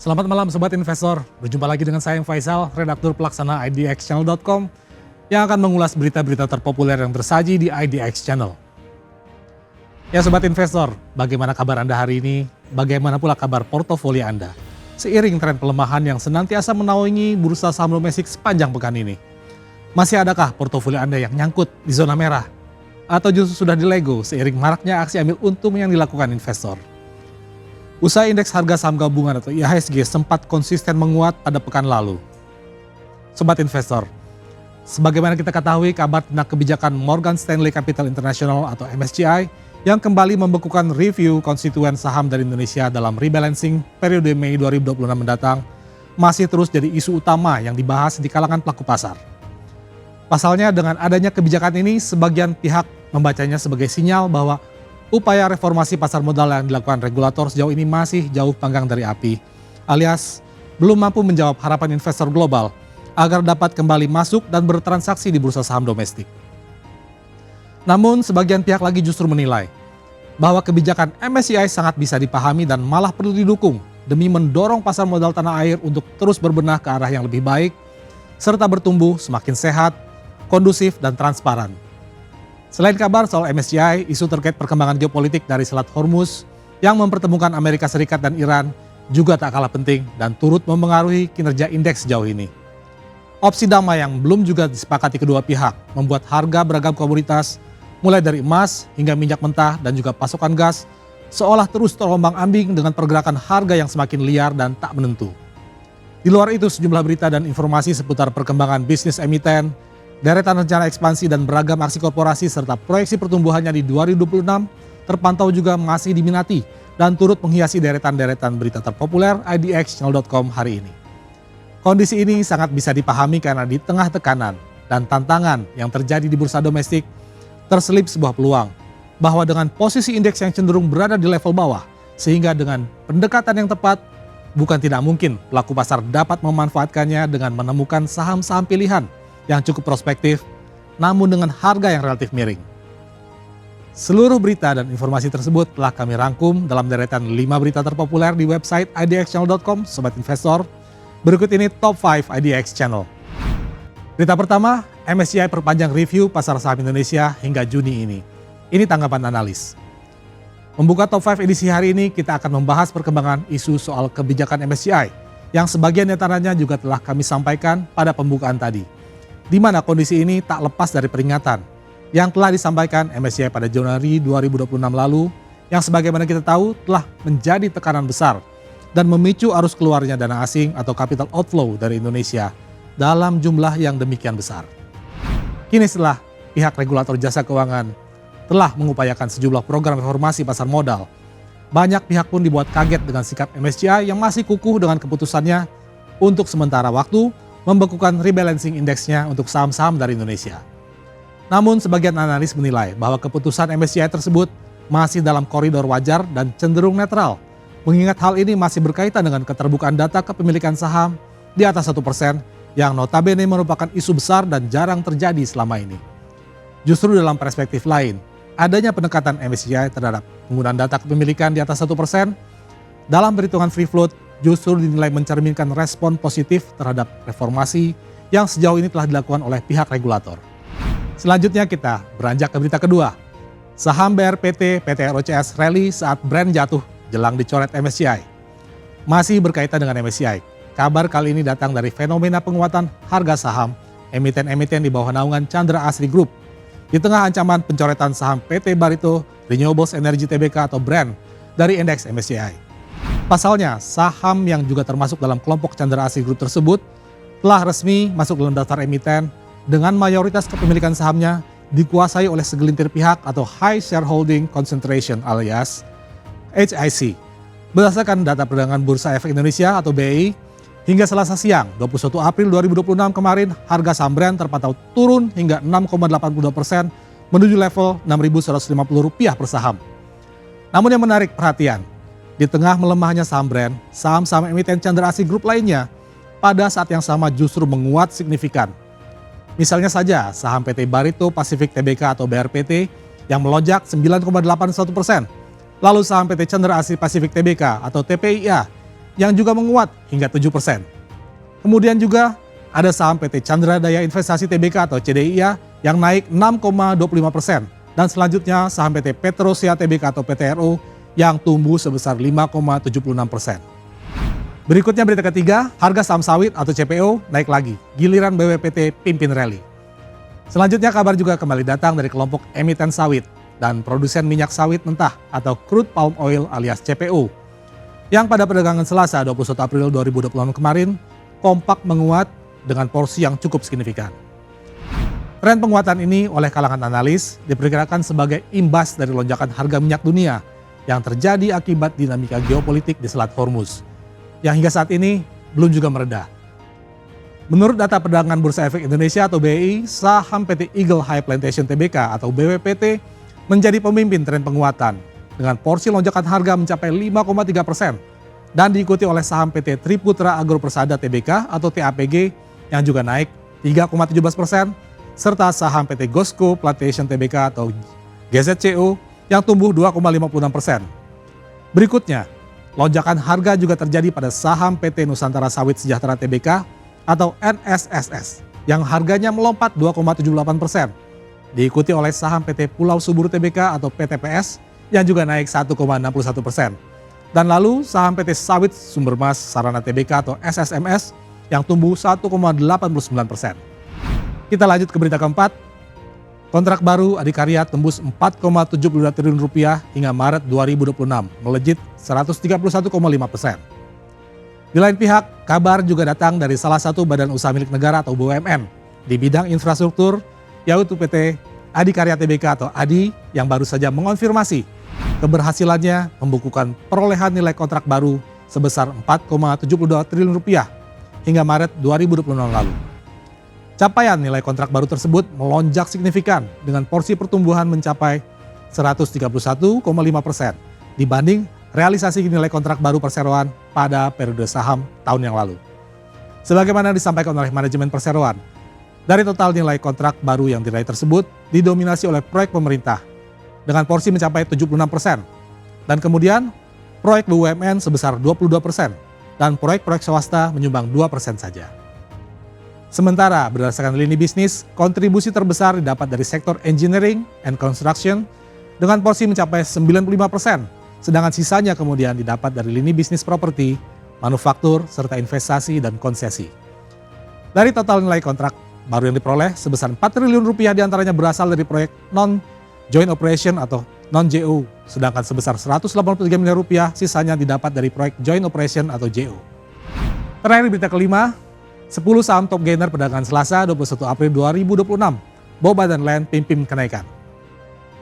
Selamat malam Sobat Investor, berjumpa lagi dengan saya Faisal, redaktur pelaksana idxchannel.com yang akan mengulas berita-berita terpopuler yang tersaji di IDX Channel. Ya Sobat Investor, bagaimana kabar Anda hari ini? Bagaimana pula kabar portofolio Anda? Seiring tren pelemahan yang senantiasa menaungi bursa saham domestik sepanjang pekan ini. Masih adakah portofolio Anda yang nyangkut di zona merah? Atau justru sudah dilego seiring maraknya aksi ambil untung yang dilakukan investor? Usai indeks harga saham gabungan atau IHSG sempat konsisten menguat pada pekan lalu. Sobat Investor, sebagaimana kita ketahui kabar tentang kebijakan Morgan Stanley Capital International atau MSCI yang kembali membekukan review konstituen saham dari Indonesia dalam rebalancing periode Mei 2026 mendatang masih terus jadi isu utama yang dibahas di kalangan pelaku pasar. Pasalnya dengan adanya kebijakan ini sebagian pihak membacanya sebagai sinyal bahwa upaya reformasi pasar modal yang dilakukan regulator sejauh ini masih jauh panggang dari api, alias belum mampu menjawab harapan investor global agar dapat kembali masuk dan bertransaksi di bursa saham domestik. Namun sebagian pihak lagi justru menilai bahwa kebijakan MSCI sangat bisa dipahami dan malah perlu didukung demi mendorong pasar modal tanah air untuk terus berbenah ke arah yang lebih baik, serta bertumbuh semakin sehat, kondusif, dan transparan. Selain kabar soal MSCI, isu terkait perkembangan geopolitik dari Selat Hormuz yang mempertemukan Amerika Serikat dan Iran juga tak kalah penting dan turut mempengaruhi kinerja indeks sejauh ini. Opsi damai yang belum juga disepakati kedua pihak membuat harga beragam komoditas mulai dari emas hingga minyak mentah dan juga pasokan gas seolah terus terombang-ambing dengan pergerakan harga yang semakin liar dan tak menentu. Di luar itu sejumlah berita dan informasi seputar perkembangan bisnis emiten, deretan rencana ekspansi dan beragam aksi korporasi serta proyeksi pertumbuhannya di 2026 terpantau juga masih diminati dan turut menghiasi deretan-deretan berita terpopuler idxchannel.com hari ini. Kondisi ini sangat bisa dipahami karena di tengah tekanan dan tantangan yang terjadi di bursa domestik terselip sebuah peluang bahwa dengan posisi indeks yang cenderung berada di level bawah sehingga dengan pendekatan yang tepat bukan tidak mungkin pelaku pasar dapat memanfaatkannya dengan menemukan saham-saham pilihan yang cukup prospektif, namun dengan harga yang relatif miring. Seluruh berita dan informasi tersebut telah kami rangkum dalam deretan 5 berita terpopuler di website idxchannel.com, Sobat Investor. Berikut ini Top 5 IDX Channel. Berita pertama, MSCI perpanjang review pasar saham Indonesia hingga Juni ini. Ini tanggapan analis. Membuka Top 5 edisi hari ini, kita akan membahas perkembangan isu soal kebijakan MSCI, yang sebagian diantaranya juga telah kami sampaikan pada pembukaan tadi, di mana kondisi ini tak lepas dari peringatan yang telah disampaikan MSCI pada Januari 2026 lalu yang sebagaimana kita tahu telah menjadi tekanan besar dan memicu arus keluarnya dana asing atau capital outflow dari Indonesia dalam jumlah yang demikian besar. Kini setelah pihak regulator jasa keuangan telah mengupayakan sejumlah program reformasi pasar modal, banyak pihak pun dibuat kaget dengan sikap MSCI yang masih kukuh dengan keputusannya untuk sementara waktu membekukan rebalancing indeksnya untuk saham-saham dari Indonesia. Namun sebagian analis menilai bahwa keputusan MSCI tersebut masih dalam koridor wajar dan cenderung netral, mengingat hal ini masih berkaitan dengan keterbukaan data kepemilikan saham di atas 1% yang notabene merupakan isu besar dan jarang terjadi selama ini. Justru dalam perspektif lain, adanya pendekatan MSCI terhadap penggunaan data kepemilikan di atas 1% dalam perhitungan free float justru dinilai mencerminkan respon positif terhadap reformasi yang sejauh ini telah dilakukan oleh pihak regulator. Selanjutnya kita beranjak ke berita kedua. Saham BRPT PT ROCS rally saat brand jatuh jelang dicoret MSCI. Masih berkaitan dengan MSCI, kabar kali ini datang dari fenomena penguatan harga saham emiten-emiten di bawah naungan Chandra Asri Group. Di tengah ancaman pencoretan saham PT Barito Renewables Energy Tbk atau brand dari indeks MSCI. Pasalnya, saham yang juga termasuk dalam kelompok Chandra Asri Group tersebut telah resmi masuk dalam daftar emiten dengan mayoritas kepemilikan sahamnya dikuasai oleh segelintir pihak atau High Shareholding Concentration alias HIC. Berdasarkan data perdagangan Bursa Efek Indonesia atau BEI, hingga Selasa siang 21 April 2026 kemarin harga saham brand terpantau turun hingga 6,82% menuju level Rp6.150 per saham. Namun yang menarik perhatian, di tengah melemahnya saham brand, saham-saham emiten Chandra Asri Group lainnya pada saat yang sama justru menguat signifikan. Misalnya saja saham PT Barito Pacific Tbk atau BRPT yang melonjak 9,81%. Lalu saham PT Chandra Asri Pacific Tbk atau TPIA yang juga menguat hingga 7%. Kemudian juga ada saham PT Chandra Daya Investasi Tbk atau CDIA yang naik 6,25%. Dan selanjutnya saham PT Petrosia Tbk atau PTRO yang tumbuh sebesar 5,76%. Berikutnya berita ketiga, harga saham sawit atau CPO naik lagi, giliran BWPT pimpin rally. Selanjutnya kabar juga kembali datang dari kelompok emiten sawit dan produsen minyak sawit mentah atau crude palm oil alias CPO. Yang pada perdagangan Selasa 21 April 2026 kemarin kompak menguat dengan porsi yang cukup signifikan. Tren penguatan ini oleh kalangan analis diperkirakan sebagai imbas dari lonjakan harga minyak dunia yang terjadi akibat dinamika geopolitik di Selat Hormuz, yang hingga saat ini belum juga mereda. Menurut data perdagangan Bursa Efek Indonesia atau BEI, saham PT Eagle High Plantation Tbk atau BWPT menjadi pemimpin tren penguatan dengan porsi lonjakan harga mencapai 5,3% dan diikuti oleh saham PT Triputra Agro Persada Tbk atau TAPG yang juga naik 3,17% serta saham PT Gosco Plantation Tbk atau GZCO yang tumbuh 2,56%. Berikutnya, lonjakan harga juga terjadi pada saham PT Nusantara Sawit Sejahtera Tbk atau NSSS yang harganya melompat 2,78%. Diikuti oleh saham PT Pulau Subur Tbk atau PTPS yang juga naik 1,61%. Dan lalu saham PT Sawit Sumbermas Sarana Tbk atau SSMS yang tumbuh 1,89%. Kita lanjut ke berita keempat. Kontrak baru adikarya tembus 4,72 triliun rupiah hingga Maret 2026, melejit 131,5%. Di lain pihak, kabar juga datang dari salah satu badan usaha milik negara atau BUMN di bidang infrastruktur, yaitu PT Adikarya Tbk atau ADI yang baru saja mengonfirmasi keberhasilannya membukukan perolehan nilai kontrak baru sebesar 4,72 triliun rupiah hingga Maret 2026 lalu. Capaian nilai kontrak baru tersebut melonjak signifikan dengan porsi pertumbuhan mencapai 131,5% dibanding realisasi nilai kontrak baru perseroan pada periode saham tahun yang lalu. Sebagaimana disampaikan oleh manajemen perseroan, dari total nilai kontrak baru yang diraih tersebut didominasi oleh proyek pemerintah dengan porsi mencapai 76%. Dan kemudian proyek BUMN sebesar 22% dan proyek-proyek swasta menyumbang 2% saja. Sementara berdasarkan lini bisnis, kontribusi terbesar didapat dari sektor engineering and construction dengan porsi mencapai 95%, sedangkan sisanya kemudian didapat dari lini bisnis properti, manufaktur, serta investasi dan konsesi. Dari total nilai kontrak baru yang diperoleh sebesar 4 triliun rupiah diantaranya berasal dari proyek non-joint operation atau non-JO, sedangkan sebesar 183 miliar rupiah sisanya didapat dari proyek joint operation atau JO. Terakhir berita kelima, 10 saham top gainer perdagangan Selasa 21 April 2026, Boba dan Land pimpin kenaikan.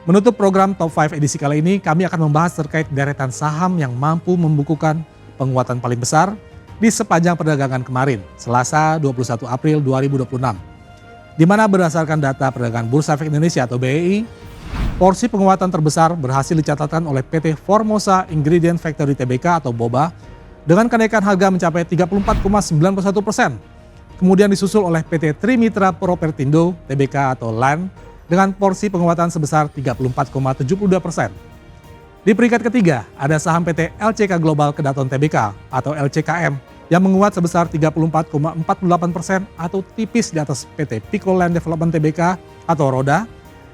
Menutup program Top 5 edisi kali ini, kami akan membahas terkait deretan saham yang mampu membukukan penguatan paling besar di sepanjang perdagangan kemarin, Selasa 21 April 2026. Di mana berdasarkan data perdagangan Bursa Efek Indonesia atau BEI, porsi penguatan terbesar berhasil dicatatkan oleh PT Formosa Ingredient Factory Tbk atau Boba dengan kenaikan harga mencapai 34,91%. Kemudian disusul oleh PT Trimitra Propertindo Tbk atau LAN dengan porsi penguatan sebesar 34,72%. Di peringkat ketiga ada saham PT LCK Global Kedaton Tbk atau LCKM yang menguat sebesar 34,48% atau tipis di atas PT Pico Land Development Tbk atau RODA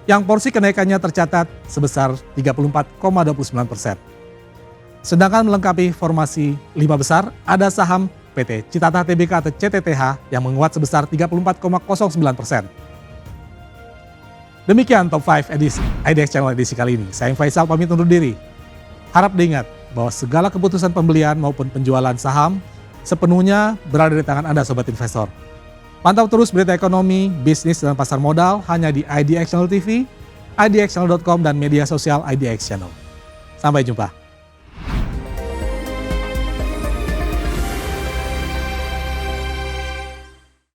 yang porsi kenaikannya tercatat sebesar 34,29%. Sedangkan melengkapi formasi 5 besar ada saham PT Citata Tbk atau CTTH yang menguat sebesar 34,09%. Demikian Top 5 edisi IDX Channel edisi kali ini. Saya Faisal pamit undur diri. Harap diingat bahwa segala keputusan pembelian maupun penjualan saham sepenuhnya berada di tangan Anda Sobat Investor. Pantau terus berita ekonomi, bisnis, dan pasar modal hanya di IDX Channel TV, idxchannel.com, dan media sosial IDX Channel. Sampai jumpa.